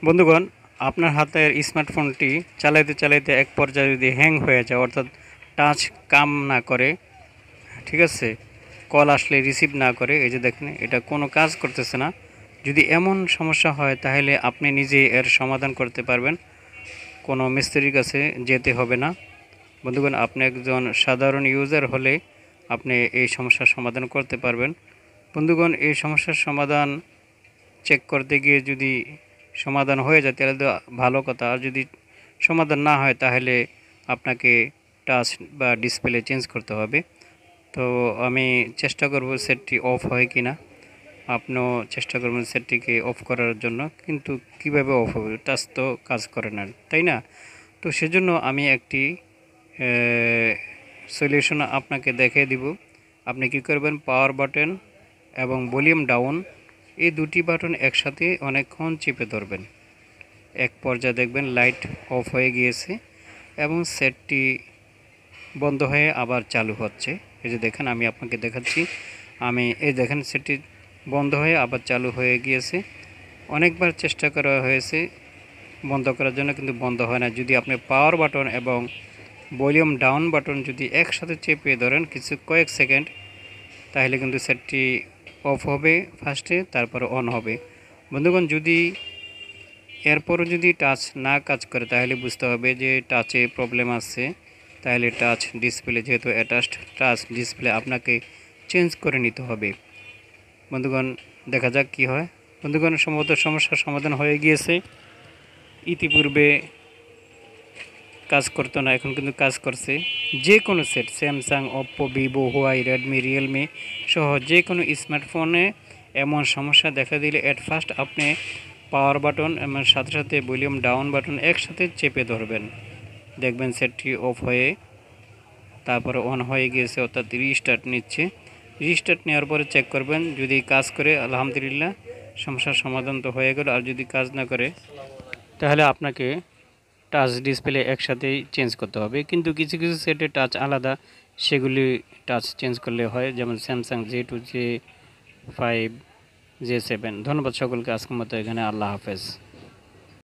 বন্ধুগণ, আপনার হাতের স্মার্টফোনটি চালাইতে চালাইতে এক পর্যায়ে যদি হ্যাং হয়ে যায়, অর্থাৎ টাচ কাম না করে, ঠিক আছে, কল আসলে রিসিভ না করে, এই যে দেখেন এটা কোনো কাজ করতেছে না। যদি এমন সমস্যা হয় তাহলে আপনি নিজে এর সমাধান করতে পারবেন, কোনো মিস্ত্রির কাছে যেতে হবে না। বন্ধুগণ, আপনি একজন সাধারণ ইউজার হলে আপনি এই সমস্যার সমাধান করতে পারবেন। বন্ধুগণ, এই সমস্যার সমাধান চেক করতে গিয়ে যদি সমাধান হয়ে যায় তাহলে তো ভালো কথা, আর যদি সমাধান না হয় তাহলে আপনাকে টাচ বা ডিসপ্লে চেঞ্জ করতে হবে। তো আমি চেষ্টা করব সেটটি অফ হয় কি না, আপনিও চেষ্টা করবেন সেটটিকে অফ করার জন্য। কিন্তু কিভাবে অফ হবে, টাচ তো কাজ করে না, তাই না? তো সেজন্য আমি একটি সলিউশন আপনাকে দেখিয়ে দিব। আপনি কি করবেন, পাওয়ার বাটন এবং ভলিউম ডাউন এই দুটি বাটন একসাথে অনেকক্ষণ চেপে ধরবেন। এক পর্যায়ে দেখবেন লাইট অফ হয়ে গিয়েছে এবং সেটটি বন্ধ হয়ে আবার চালু হচ্ছে। এই যে দেখেন, আমি আপনাকে দেখাচ্ছি। এই দেখেন সেটটি বন্ধ হয়ে আবার চালু হয়ে গিয়েছে। অনেকবার চেষ্টা করা হয়েছে বন্ধ করার জন্য, কিন্তু বন্ধ হয় না। যদি আপনি পাওয়ার বাটন এবং ভলিউম ডাউন বাটন যদি একসাথে চেপে ধরেন কয়েক সেকেন্ড, তাহলে কিন্তু সেটটি অফ হবে ফার্স্টে, তারপর অন হবে। বন্ধুগণ, যদি এরপরও যদি টাচ না কাজ করে তাহলে বুঝতে হবে যে টাচে প্রবলেম আছে। তাহলে টাচ ডিসপ্লে, যেহেতু অ্যাটাচড টাচ ডিসপ্লে, আপনাকে চেঞ্জ করে নিতে হবে। বন্ধুগণ, দেখা যাক কি হয়। বন্ধুগণ, সম্ভবত সমস্যার সমাধান হয়ে গিয়েছে। ইতিপূর্বে কাজ করতো না, এখন কিন্তু কাজ করছে। যে কোনো set, Samsung, Oppo, Vivo, Huawei, Redmi, Realme সহ যে কোনো স্মার্টফোনে এমন সমস্যা দেখা দিলে অ্যাট ফার্স্ট আপনি পাওয়ার বাটন এবং সাথে সাথে ভলিউম ডাউন বাটন একসাথে চেপে ধরবেন। দেখবেন সেটটি অফ হয়ে তারপরে অন হয়ে গিয়েছে, অর্থাৎ রিস্টার্ট নিচ্ছে। রিস্টার্ট নেওয়ার পরে চেক করবেন, যদি কাজ করে আলহামদুলিল্লাহ, সমস্যার সমাধান তো হয়ে গেল। আর যদি কাজ না করে তাহলে আপনাকে টাচ ডিসপ্লে একসাথেই চেঞ্জ করতে হবে। কিন্তু কিছু কিছু সেটে টাচ আলাদা, সেগুলি টাচ চেঞ্জ করলে হয়, যেমন স্যামসাং J2, J5, J7। ধন্যবাদ সকলকে, আজকের মতো এখানে। আল্লাহ হাফেজ।